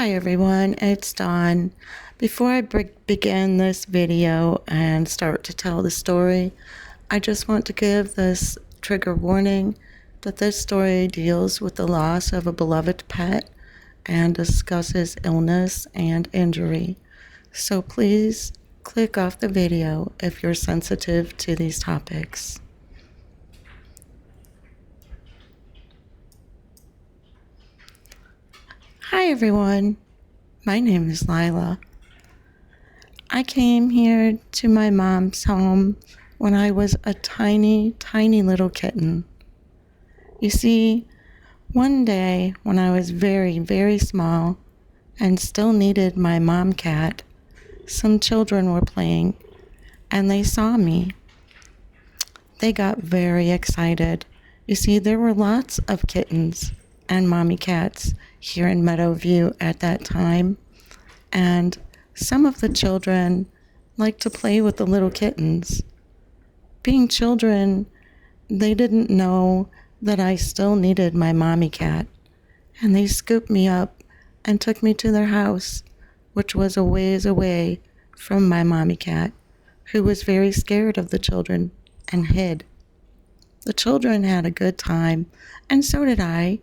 Hi everyone, it's Dawn. Before I begin this video and start to tell the story, I just want to give this trigger warning that this story deals with the loss of a beloved pet and discusses illness and injury. So please click off the video if you're sensitive to these topics. Hi everyone, my name is Lilah. I came here to my mom's home when I was a tiny, tiny little kitten. You see, one day when I was very, very small and still needed my mom cat, some children were playing and they saw me. They got very excited. You see, there were lots of kittens and mommy cats here in Meadowview at that time, and some of the children liked to play with the little kittens. Being children, they didn't know that I still needed my mommy cat, and they scooped me up and took me to their house, which was a ways away from my mommy cat, who was very scared of the children and hid. The children had a good time, and so did I.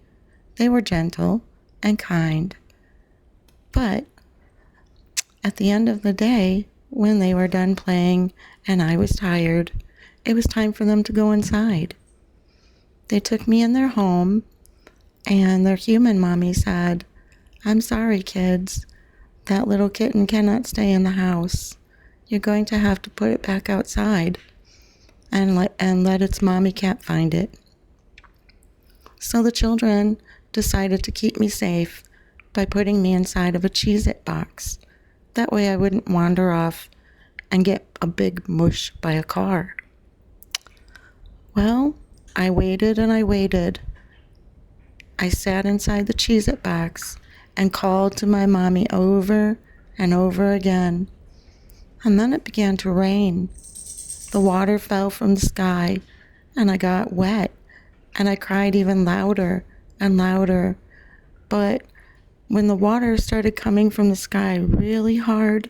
They were gentle and kind. But at the end of the day, when they were done playing and I was tired, it was time for them to go inside. They took me in their home, and their human mommy said, "I'm sorry, kids. That little kitten cannot stay in the house. You're going to have to put it back outside and let its mommy cat find it." So the children decided to keep me safe by putting me inside of a Cheez-It box. That way I wouldn't wander off and get a big mush by a car. Well, I waited and I waited. I sat inside the Cheez-It box and called to my mommy over and over again. And then it began to rain. The water fell from the sky and I got wet, and I cried even louder and louder. But when the water started coming from the sky really hard,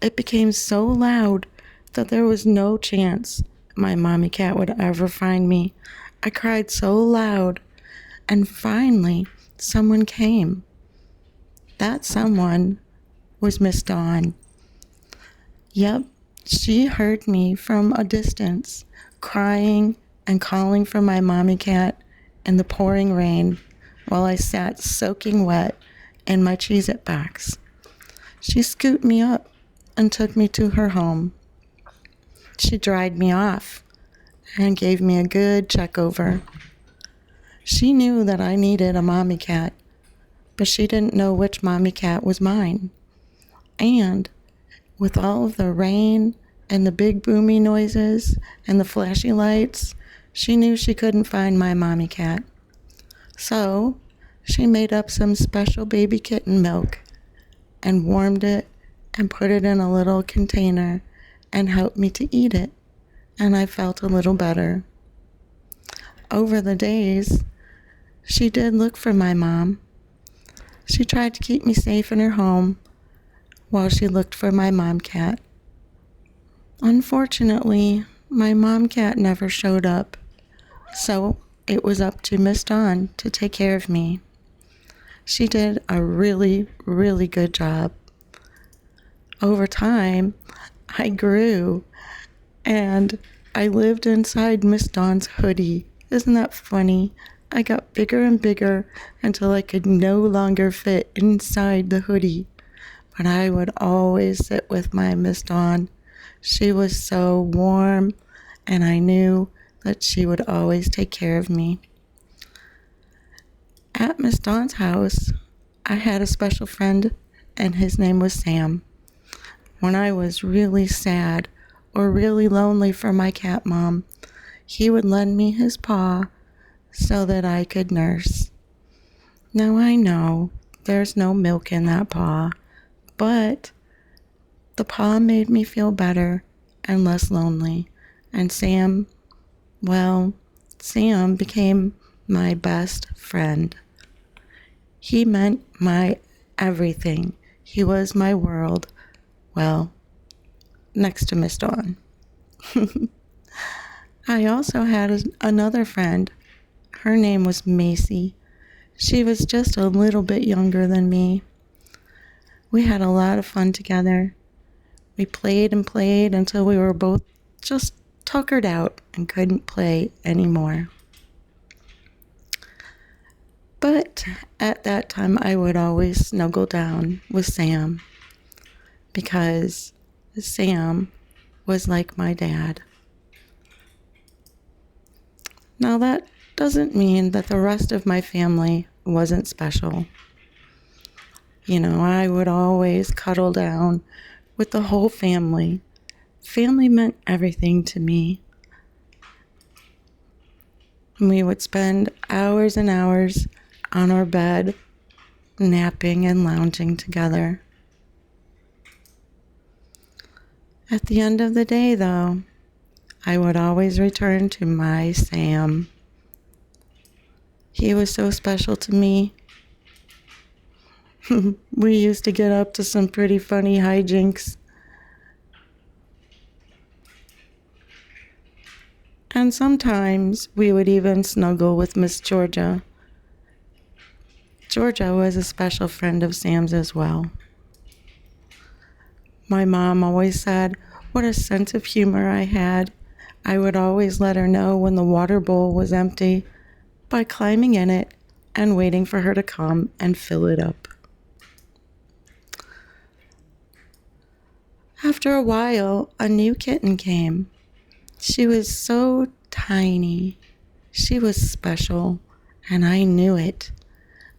it became so loud that there was no chance my mommy cat would ever find me. I cried so loud, and finally someone came. That someone was Miss Dawn. Yep, she heard me from a distance, crying and calling for my mommy cat in the pouring rain while I sat soaking wet in my Cheez-It box. She scooped me up and took me to her home. She dried me off and gave me a good check over. She knew that I needed a mommy cat, but she didn't know which mommy cat was mine. And with all of the rain and the big boomy noises and the flashy lights, she knew she couldn't find my mommy cat. So she made up some special baby kitten milk and warmed it and put it in a little container and helped me to eat it, and I felt a little better. Over the days, she did look for my mom. She tried to keep me safe in her home while she looked for my mom cat. Unfortunately, my mom cat never showed up, so it was up to Miss Dawn to take care of me. She did a really, really good job. Over time, I grew, and I lived inside Miss Dawn's hoodie. Isn't that funny? I got bigger and bigger until I could no longer fit inside the hoodie. But I would always sit with my Miss Dawn. She was so warm, and I knew that she would always take care of me. At Miss Dawn's house, I had a special friend, and his name was Sam. When I was really sad or really lonely for my cat mom, he would lend me his paw so that I could nurse. Now I know there's no milk in that paw, but the paw made me feel better and less lonely. And Sam became my best friend. He meant my everything. He was my world. Well, next to Miss Dawn. I also had another friend. Her name was Macy. She was just a little bit younger than me. We had a lot of fun together. We played and played until we were both just tuckered out and couldn't play anymore. But at that time, I would always snuggle down with Sam because Sam was like my dad. Now, that doesn't mean that the rest of my family wasn't special. You know, I would always cuddle down with the whole family. Family meant everything to me. We would spend hours and hours on our bed, napping and lounging together. At the end of the day, though, I would always return to my Sam. He was so special to me. We used to get up to some pretty funny hijinks. And sometimes we would even snuggle with Miss Georgia. Georgia was a special friend of Sam's as well. My mom always said what a sense of humor I had. I would always let her know when the water bowl was empty by climbing in it and waiting for her to come and fill it up. After a while, a new kitten came. She was so tiny. She was special, and I knew it.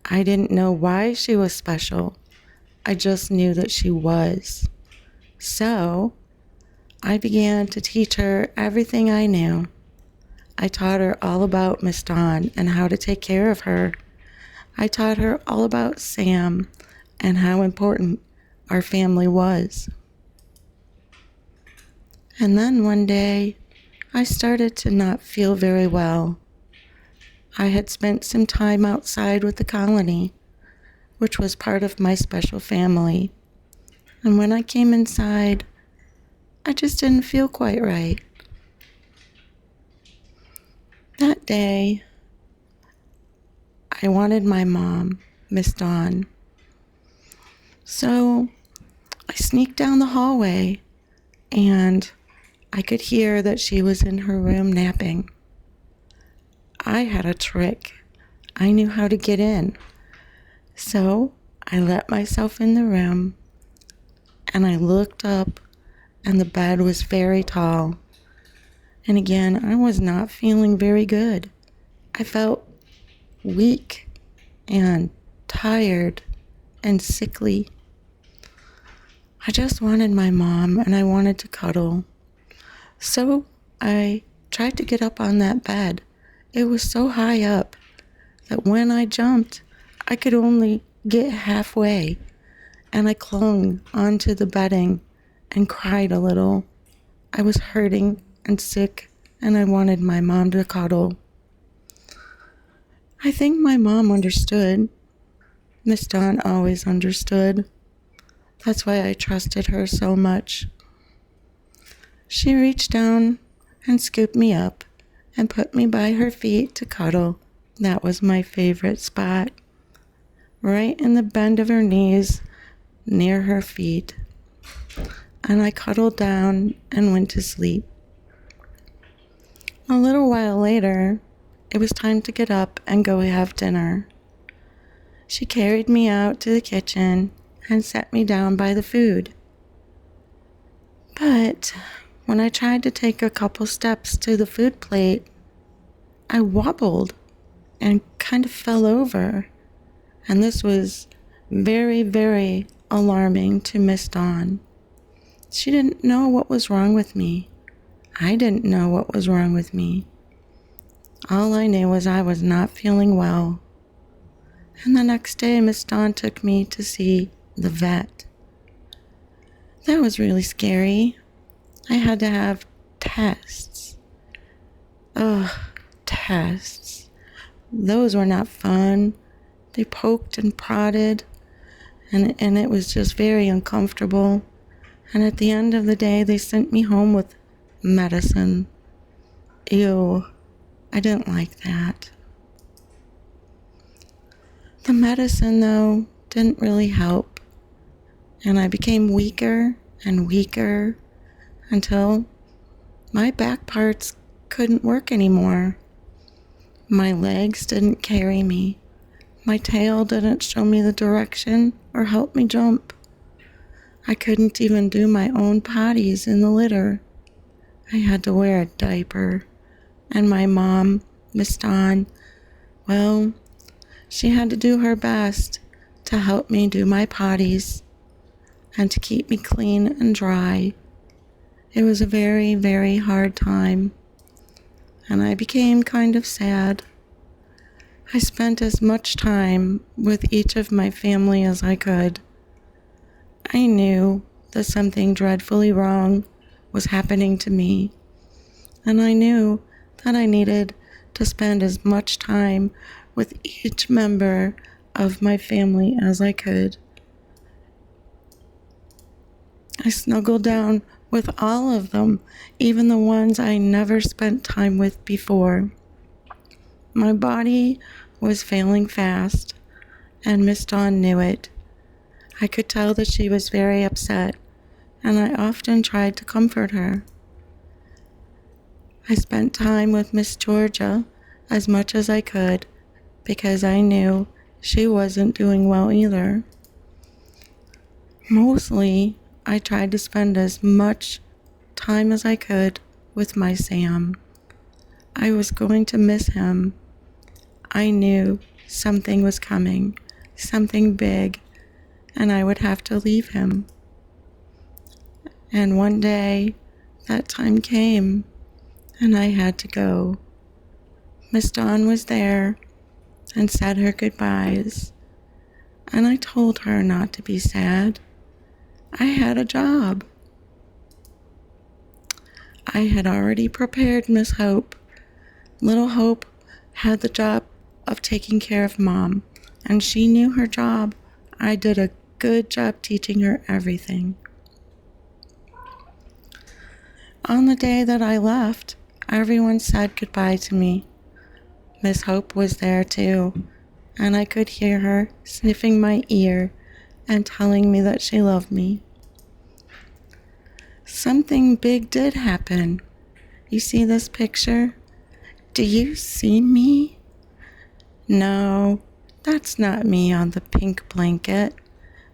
I didn't know why she was special. I just knew that she was. So, I began to teach her everything I knew. I taught her all about Miss Dawn and how to take care of her. I taught her all about Sam and how important our family was. And then one day, I started to not feel very well. I had spent some time outside with the colony, which was part of my special family. And when I came inside, I just didn't feel quite right. That day, I wanted my mom, Miss Dawn. So I sneaked down the hallway and I could hear that she was in her room napping. I had a trick. I knew how to get in. So I let myself in the room and I looked up and the bed was very tall. And again, I was not feeling very good. I felt weak and tired and sickly. I just wanted my mom and I wanted to cuddle. So I tried to get up on that bed. It was so high up that when I jumped, I could only get halfway. And I clung onto the bedding and cried a little. I was hurting and sick, and I wanted my mom to cuddle. I think my mom understood. Miss Dawn always understood. That's why I trusted her so much. She reached down and scooped me up and put me by her feet to cuddle. That was my favorite spot. Right in the bend of her knees, near her feet. And I cuddled down and went to sleep. A little while later, it was time to get up and go have dinner. She carried me out to the kitchen and set me down by the food. But when I tried to take a couple steps to the food plate, I wobbled and kind of fell over. And this was very, very alarming to Miss Dawn. She didn't know what was wrong with me. I didn't know what was wrong with me. All I knew was I was not feeling well. And the next day, Miss Dawn took me to see the vet. That was really scary. I had to have tests. Ugh, tests. Those were not fun. They poked and prodded, and it was just very uncomfortable. And at the end of the day, they sent me home with medicine. Ew, I didn't like that. The medicine, though, didn't really help, and I became weaker and weaker until my back parts couldn't work anymore. My legs didn't carry me. My tail didn't show me the direction or help me jump. I couldn't even do my own potties in the litter. I had to wear a diaper. And my mom, Miss Dawn, well, she had to do her best to help me do my potties and to keep me clean and dry. It was a very, very hard time, and I became kind of sad. I spent as much time with each of my family as I could. I knew that something dreadfully wrong was happening to me, and I knew that I needed to spend as much time with each member of my family as I could. I snuggled down with all of them, even the ones I never spent time with before. My body was failing fast, and Miss Dawn knew it. I could tell that she was very upset, and I often tried to comfort her. I spent time with Miss Georgia as much as I could because I knew she wasn't doing well either. Mostly, I tried to spend as much time as I could with my Sam. I was going to miss him. I knew something was coming, something big, and I would have to leave him. And one day, that time came, and I had to go. Miss Dawn was there and said her goodbyes, and I told her not to be sad. I had a job. I had already prepared Miss Hope. Little Hope had the job of taking care of Mom, and she knew her job. I did a good job teaching her everything. On the day that I left, everyone said goodbye to me. Miss Hope was there too, and I could hear her sniffing my ear and telling me that she loved me. Something big did happen. You see this picture? Do you see me? No, that's not me on the pink blanket,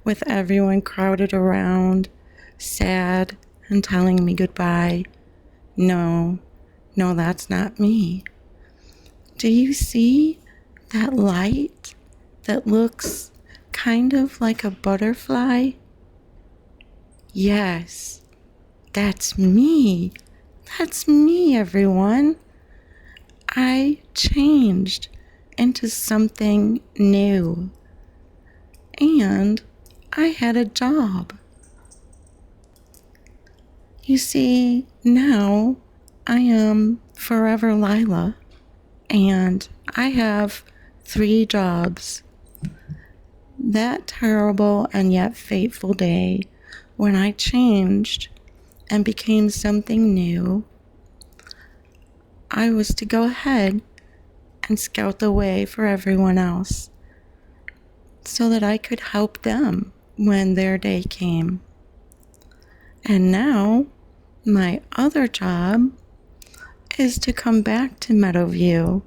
with everyone crowded around, sad and telling me goodbye. No, that's not me. Do you see that light that looks kind of like a butterfly? Yes, that's me. That's me, everyone. I changed into something new. And I had a job. You see, now I am Forever Lilah, and I have 3 jobs. That terrible and yet fateful day when I changed and became something new, I was to go ahead and scout the way for everyone else so that I could help them when their day came. And now, my other job is to come back to Meadowview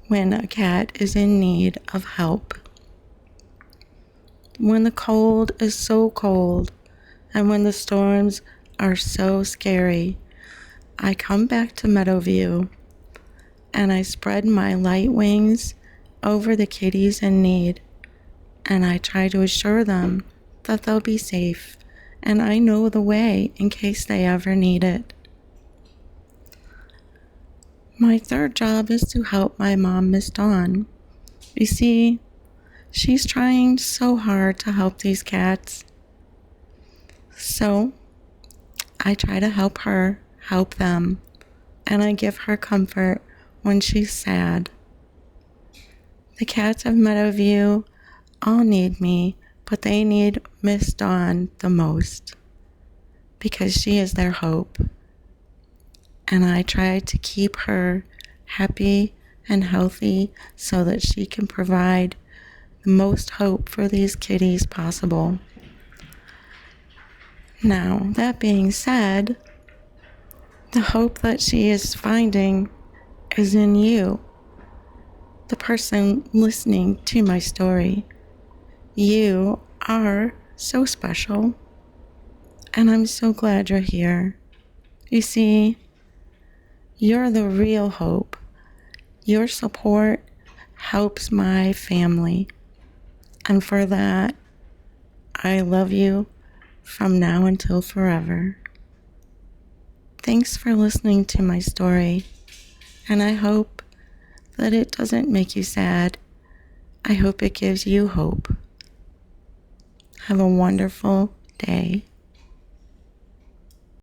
when a cat is in need of help. When the cold is so cold and when the storms are so scary, I come back to Meadowview and I spread my light wings over the kitties in need, and I try to assure them that they'll be safe and I know the way in case they ever need it. My third job is to help my mom, Miss Dawn. You see, she's trying so hard to help these cats. So, I try to help her help them, and I give her comfort when she's sad. The cats of Meadowview all need me but they need Miss Dawn the most because she is their hope. And I try to keep her happy and healthy so that she can provide the most hope for these kitties possible. Now, that being said, the hope that she is finding is in you, the person listening to my story. You are so special, and I'm so glad you're here. You see, you're the real hope. Your support helps my family, and for that, I love you from now until forever. Thanks for listening to my story, and I hope that it doesn't make you sad. I hope it gives you hope. Have a wonderful day.